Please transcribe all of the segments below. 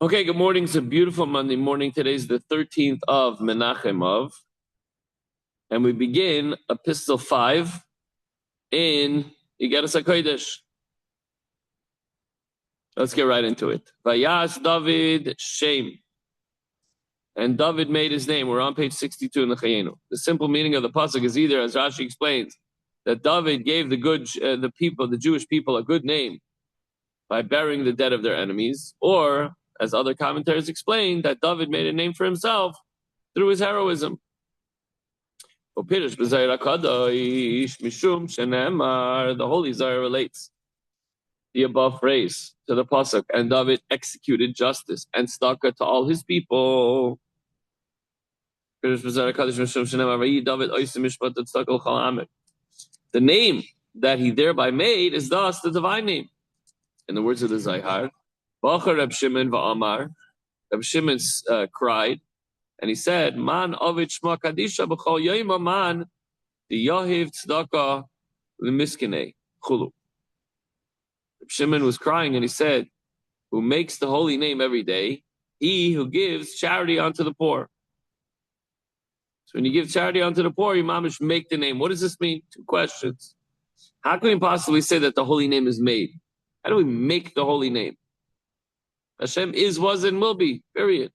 Okay, good morning. It's a beautiful Monday morning. Today's the 13th of Menachemov, and we begin Epistle 5 in Igeres HaKodesh. Let's get right into it. Vayas David Shem. And David made his name. We're on page 62 in the Chayenu. The simple meaning of the pasuk is either, as Rashi explains, that David gave the Jewish people, a good name by burying the dead of their enemies, or, as other commentaries explain, that David made a name for himself through his heroism. The Holy Zohar relates the above phrase to the pasuk, and David executed justice and tzedakah to all his people. The name that he thereby made is thus the divine name. In the words of the Zohar, Reb Shimon cried, and he said, "Man ovid shma kadisha b'chol yoyma man the yahiv tzedakah l'miskinei chulu." Shimon was crying, and he said, "Who makes the holy name every day? He who gives charity unto the poor." So when you give charity unto the poor, you mamish make the name. What does this mean? Two questions. How can we possibly say that the holy name is made? How do we make the holy name? Hashem is, was, and will be. Period.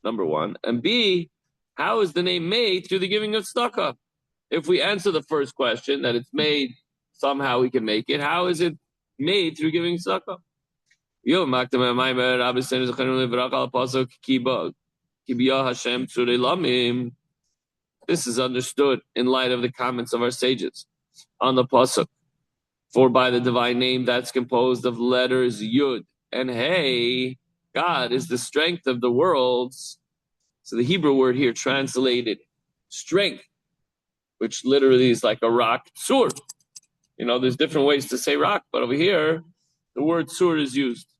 Number one. And B, how is the name made through the giving of tzedakah? If we answer the first question, that it's made, somehow we can make it, how is it made through giving tzedakah? This is understood in light of the comments of our sages on the pasuk. For by the divine name that's composed of letters Yud and Hey, God is the strength of the worlds. So the Hebrew word here translated strength, which literally is like a rock, sur. There's different ways to say rock, but over here, the word sur is used,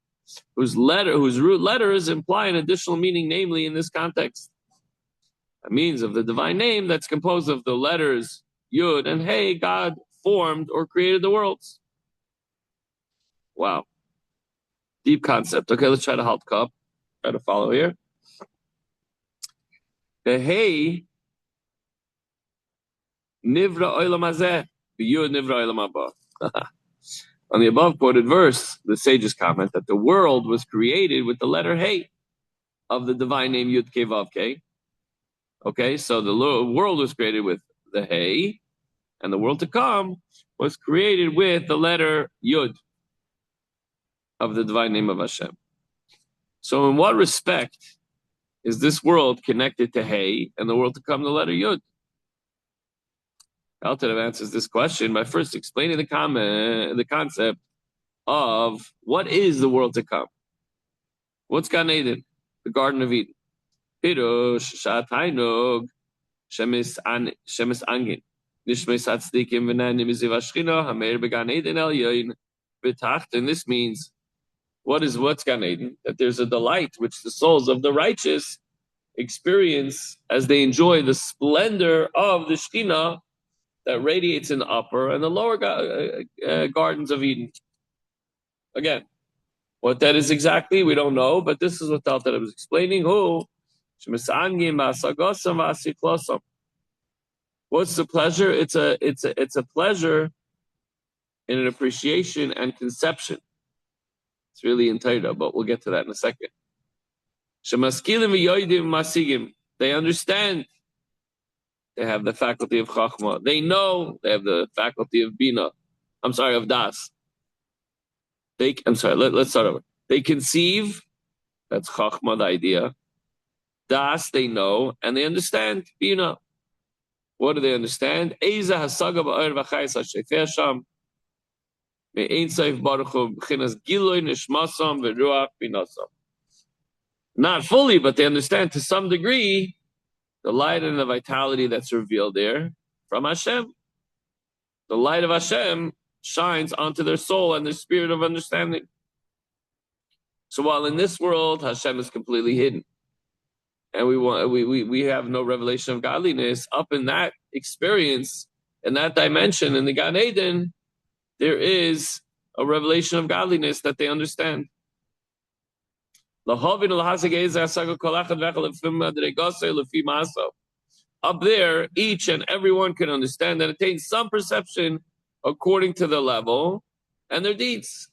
whose root letters imply an additional meaning, namely in this context, a means of the divine name that's composed of the letters Yud and Hey, God formed or created the worlds. Wow. Deep concept. Okay, let's try to halt cup. Try to follow here. The Hey Nivra Olam Hazeh, Yud Nivra Olam Haba. On the above quoted verse, the sages comment that the world was created with the letter Hey of the divine name Yud Kei Vav Kei. Okay, so the world was created with the Hey, and the world to come was created with the letter Yud of the divine name of Hashem. So in what respect is this world connected to Hey and the world to come the letter Yud? Altav answers this question by first explaining the concept of what is the world to come. What's Gan Eden? The Garden of Eden. Pirush Shatainug Shemis Angin Nishmes Hatzdikim V'Nanim Miziv Hashchina Hameir Began Eden El Yoin B'Tacht. And this means what's Gan Eden? That there's a delight which the souls of the righteous experience as they enjoy the splendor of the Shekhinah that radiates in the upper and the lower gardens of Eden. Again, what that is exactly, we don't know, but this is what the Alter was explaining. What's the pleasure? It's a pleasure in an appreciation and conception. It's really in Torah, but we'll get to that in a second. They understand. They have the faculty of Chachma. They know. They have the faculty of Bina. Of Das. Let's start over. They conceive. That's Chachma, the idea. Das, they know, and they understand Bina. What do they understand? Eza hasaga ba'or v'chayis ha'shefeh sham me'ein seif baruch hu b'chinas giloi nishmasam v'ruach binasam. Not fully, but they understand to some degree the light and the vitality that's revealed there from Hashem. The light of Hashem shines onto their soul and their spirit of understanding. So while in this world Hashem is completely hidden, and we have no revelation of godliness, up in that experience, in that dimension, in the Gan Eden, there is a revelation of godliness that they understand. Up there, each and everyone can understand and attain some perception according to their level and their deeds.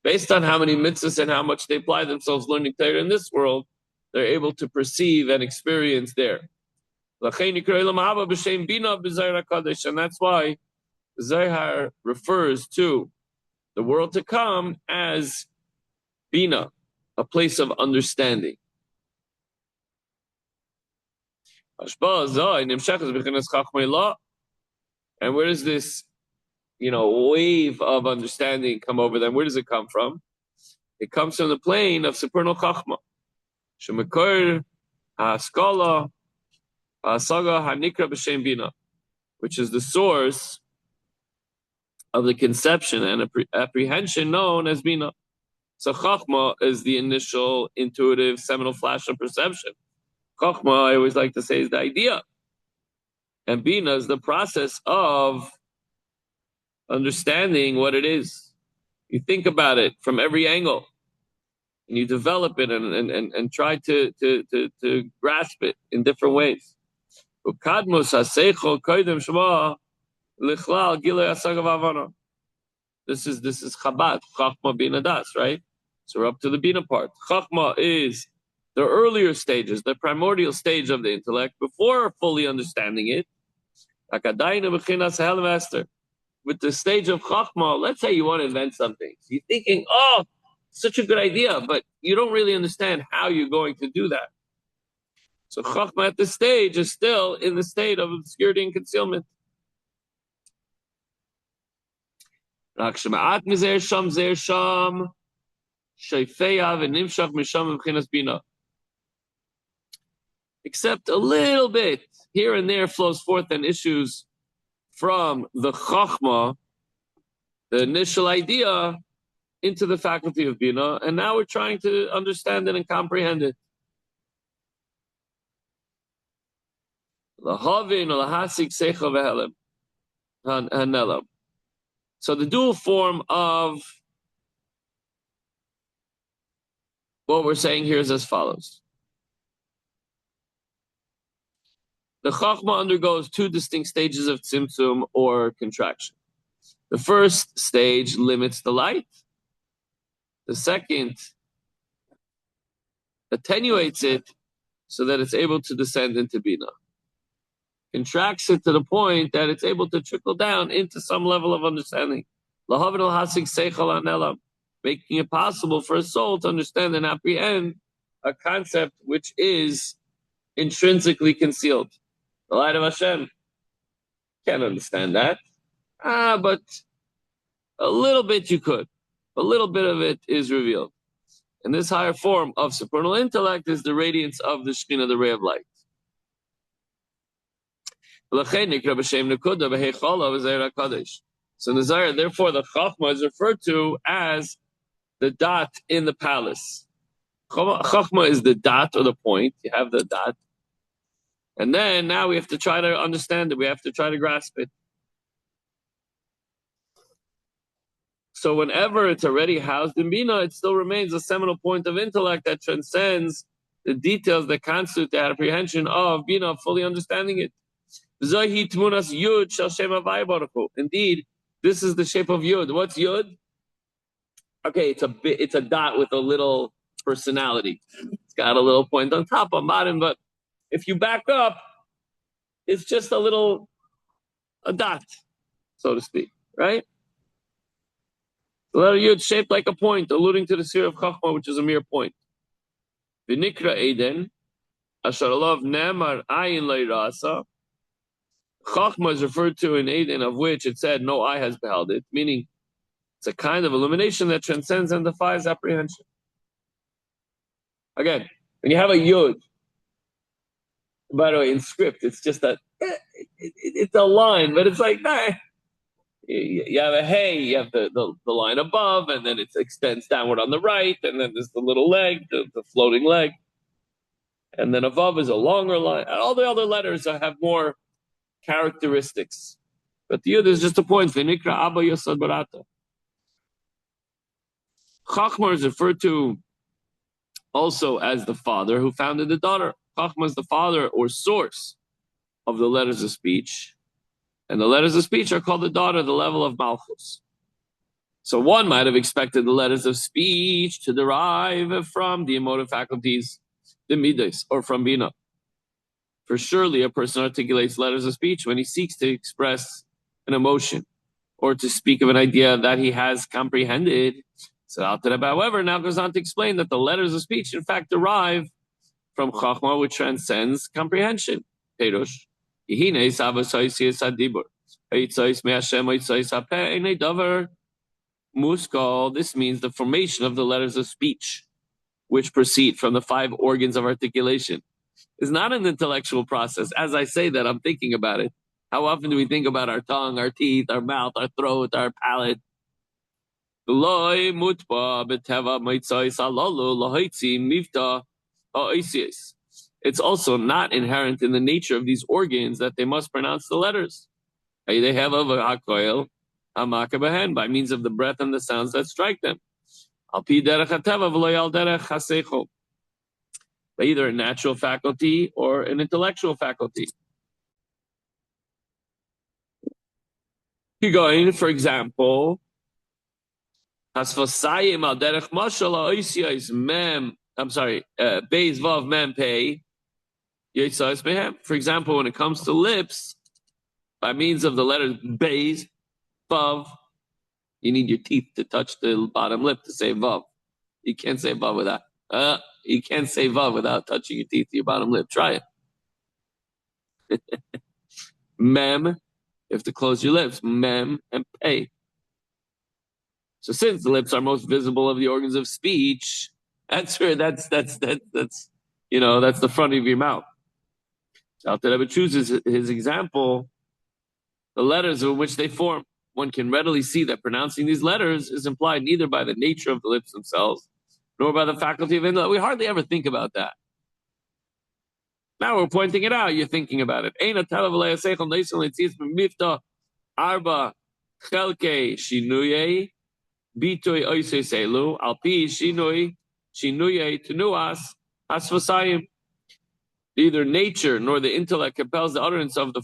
Based on how many mitzvahs and how much they apply themselves learning Torah in this world, they're able to perceive and experience there. And that's why Zohar refers to the world to come as Bina, a place of understanding. And where does this, wave of understanding come over them? Where does it come from? It comes from the plane of supernal chachma. Shemekor ha'askala ha'asaga ha'nikra b'shem bina, which is the source of the conception and apprehension known as bina. So chachma is the initial intuitive seminal flash of perception. Chachma, I always like to say, is the idea. And bina is the process of understanding what it is. You think about it from every angle, and you develop it and try to grasp it in different ways. This is Chabad, Chachma Bina Das, right? So we're up to the Bina part. Chachma is the earlier stages, the primordial stage of the intellect, before fully understanding it. With the stage of Chachma, let's say you want to invent something. So you're thinking, oh, such a good idea, but you don't really understand how you're going to do that. So Chachma at this stage is still in the state of obscurity and concealment. Except a little bit here and there flows forth and issues from the Chachma, the initial idea, into the faculty of Bina, and now we're trying to understand it and comprehend it. So the dual form of what we're saying here is as follows. The Chachma undergoes two distinct stages of tzimtzum or contraction. The first stage limits the light. The second attenuates it so that it's able to descend into Bina. Contracts it to the point that it's able to trickle down into some level of understanding. Making it possible for a soul to understand and apprehend a concept which is intrinsically concealed. The light of Hashem. Can't understand that. But a little bit you could. A little bit of it is revealed. And this higher form of supernal intellect is the radiance of the Shekhinah, the ray of light. So in the Zohar, therefore, the Chachma is referred to as the dot in the palace. Chachma is the dot or the point. You have the dot. And then now we have to try to understand it. We have to try to grasp it. So whenever it's already housed in Bina, it still remains a seminal point of intellect that transcends the details that constitute the apprehension of Bina, fully understanding it. Indeed, this is the shape of Yud. What's Yud? Okay, it's a dot with a little personality. It's got a little point on top, on bottom, but if you back up, it's just a dot, so to speak, right? The letter Yud shaped like a point, alluding to the sphere of Chachma, which is a mere point. V'nikra Eden, asher alav nemar ayin le'rasa. Chachma is referred to in Eden, of which it said, no eye has beheld it, meaning it's a kind of illumination that transcends and defies apprehension. Again, when you have a Yud, by the way, in script, it's just that, it's a line, but it's like, nah. You have a hey, you have the line above, and then it extends downward on the right, and then there's the little leg, the floating leg. And then above is a longer line. All the other letters have more characteristics. But the Yud is just a point. V'nikra Abba Yosad Barata. Chachma is referred to also as the father who founded the daughter. Chachma is the father or source of the letters of speech, and the letters of speech are called the daughter, the level of Malchus. So one might have expected the letters of speech to derive from the emotive faculties, the midas, or from bina. For surely a person articulates letters of speech when he seeks to express an emotion or to speak of an idea that he has comprehended. So however, now goes on to explain that the letters of speech in fact derive from Chachma, which transcends comprehension. Perush. Muskal, this means the formation of the letters of speech, which proceed from the five organs of articulation, is not an intellectual process. As I say that, I'm thinking about it. How often do we think about our tongue, our teeth, our mouth, our throat, our palate? It's also not inherent in the nature of these organs that they must pronounce the letters. They have by means of the breath and the sounds that strike them. By either a natural faculty or an intellectual faculty. You're going, for example, Hasfasayim al derech mashal ha'oisiyos mem. I'm sorry, beis vav mem pei yitzayis mehem. For example, when it comes to lips, by means of the letters beis vav, you need your teeth to touch the bottom lip to say vav. You can't say vav without. You can't say vav without touching your teeth to your bottom lip. Try it. Mem, you have to close your lips. Mem and pei. So since the lips are most visible of the organs of speech, that's the front of your mouth. Alter Rebbe chooses his example, the letters in which they form. One can readily see that pronouncing these letters is implied neither by the nature of the lips themselves, nor by the faculty of intellect. We hardly ever think about that. Now we're pointing it out. You're thinking about it. Arba chelke shinuye bitoy oiseselu alpi shinuye tenuas asvasayim. Neither nature nor the intellect compels the utterance of the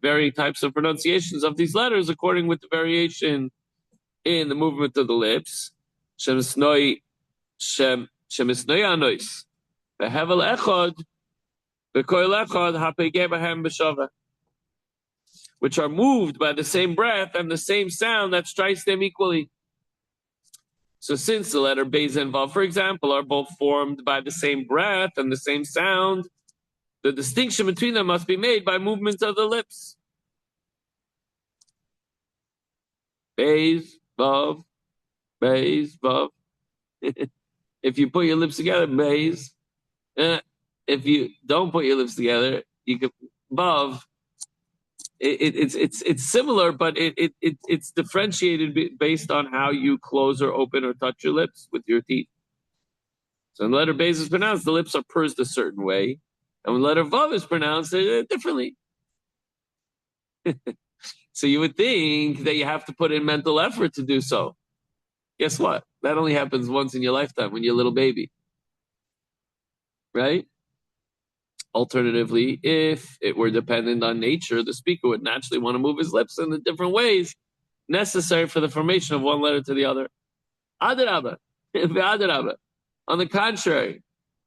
varying types of pronunciations of these letters according with the variation in the movement of the lips. Shemisnoi anois. Behevel echad, bekoil echad hapegeh bahem b'shava, which are moved by the same breath and the same sound that strikes them equally. So since the letter Beis and Vav, for example, are both formed by the same breath and the same sound, the distinction between them must be made by movements of the lips. Beis, Vav, Beis, Vav. If you put your lips together, Beis. If you don't put your lips together, you can Vav. It's similar, but it's differentiated based on how you close or open or touch your lips with your teeth. So when letter Beis is pronounced, the lips are pursed a certain way, and when letter Vav is pronounced, differently. So you would think that you have to put in mental effort to do so. Guess what? That only happens once in your lifetime when you're a little baby, right? Alternatively, if it were dependent on nature, the speaker would naturally want to move his lips in the different ways necessary for the formation of one letter to the other. Adarabba. On the contrary,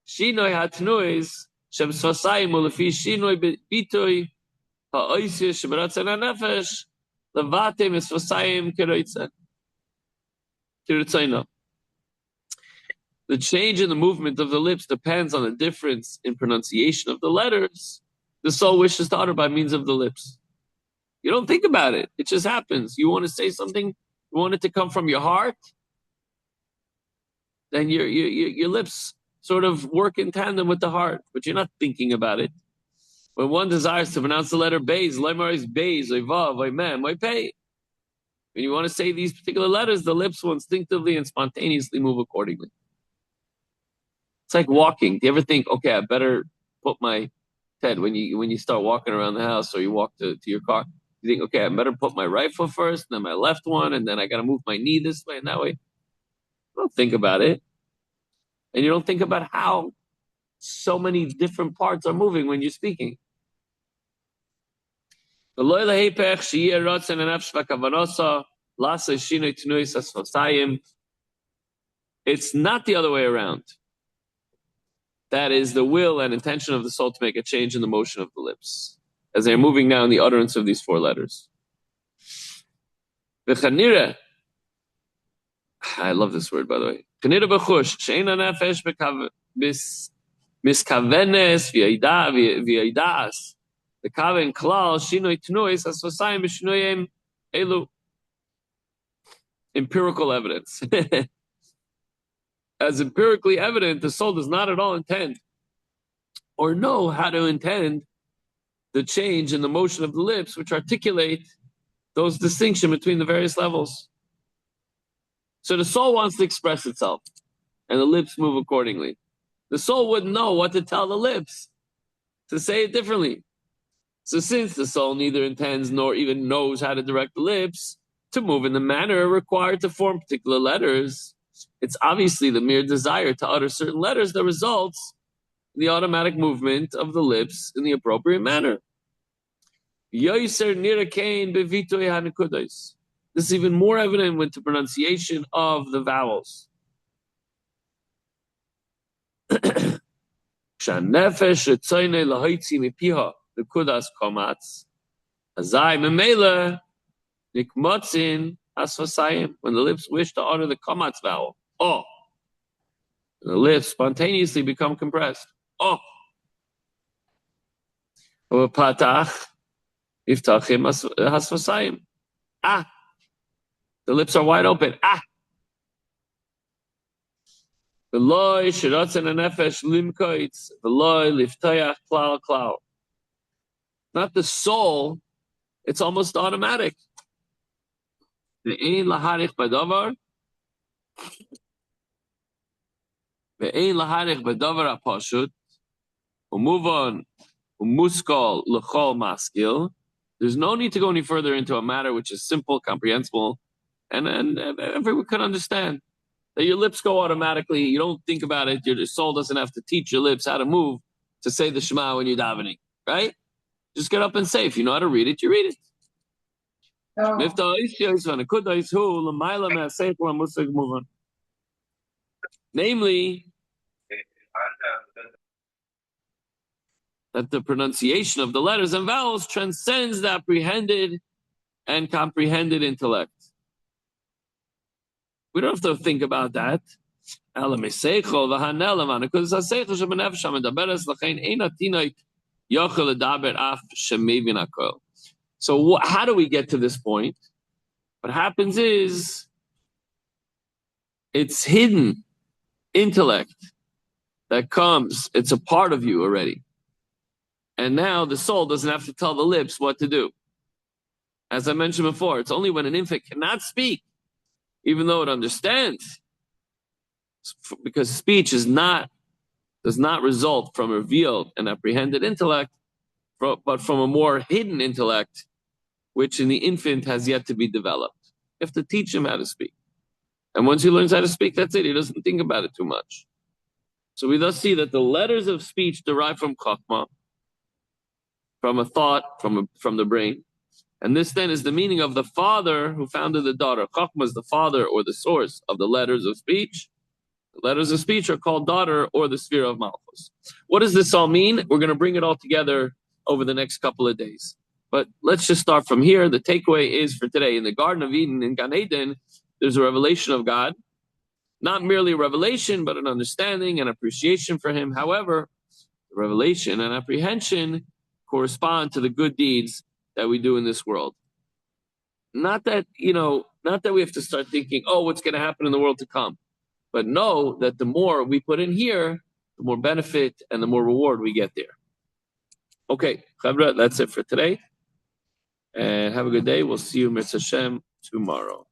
shinoi hatnuis shem sfasayim ulefi shinoi bitoy ha'oisya shebaratzan hanefesh levatem esfasayim kirotzayna. The change in the movement of the lips depends on the difference in pronunciation of the letters the soul wishes to utter by means of the lips. You don't think about it. It just happens. You want to say something, you want it to come from your heart, then your lips sort of work in tandem with the heart, but you're not thinking about it. When one desires to pronounce the letter Beis, Leimar Beis, Vav, Mem, Pei. When you want to say these particular letters, the lips will instinctively and spontaneously move accordingly. It's like walking. Do you ever think, okay, I better put my head when you start walking around the house or you walk to your car? You think, okay, I better put my right foot first, then my left one, and then I got to move my knee this way and that way. Don't think about it. And you don't think about how so many different parts are moving when you're speaking. It's not the other way around. That is the will and intention of the soul to make a change in the motion of the lips as they're moving now in the utterance of these four letters. I love this word, by the way. Miskavenes v'yaidas. The kaven klal shinoi tnuis asvasayim b'shinoyim elu. Empirical evidence. As empirically evident, the soul does not at all intend or know how to intend the change in the motion of the lips, which articulate those distinction between the various levels. So the soul wants to express itself, and the lips move accordingly. The soul wouldn't know what to tell the lips to say it differently. So since the soul neither intends nor even knows how to direct the lips to move in the manner required to form particular letters, it's obviously the mere desire to utter certain letters that results in the automatic movement of the lips in the appropriate manner. This is even more evident with the pronunciation of the vowels. When the lips wish to utter the komatz vowel, oh, the lips spontaneously become compressed. Oh. Ah. The lips are wide open. Ah. Not the soul, it's almost automatic. There's no need to go any further into a matter which is simple, comprehensible, and everyone can understand. That your lips go automatically. You don't think about it. Your soul doesn't have to teach your lips how to move to say the Shema when you're davening, right? Just get up and say. If you know how to read it, you read it. Oh. Namely, that the pronunciation of the letters and vowels transcends the apprehended and comprehended intellect. We don't have to think about that. So how do we get to this point? What happens is it's hidden intellect that comes. It's a part of you already. And now the soul doesn't have to tell the lips what to do. As I mentioned before, it's only when an infant cannot speak, even though it understands, because speech does not result from revealed and apprehended intellect, but from a more hidden intellect, which in the infant has yet to be developed. You have to teach him how to speak. And once he learns how to speak, that's it. He doesn't think about it too much. So we thus see that the letters of speech derive from chokmah, from a thought, from the brain. And this then is the meaning of the father who founded the daughter. Chokmah is the father or the source of the letters of speech. The letters of speech are called daughter or the sphere of Malchus. What does this all mean? We're going to bring it all together over the next couple of days. But let's just start from here. The takeaway is for today, in the Garden of Eden, in Gan Eden, there's a revelation of God. Not merely a revelation, but an understanding and appreciation for him. However, the revelation and apprehension correspond to the good deeds that we do in this world. Not that we have to start thinking, oh, what's going to happen in the world to come? But know that the more we put in here, the more benefit and the more reward we get there. Okay, Chavra, that's it for today. And have a good day. We'll see you, Mitzvah Hashem, tomorrow.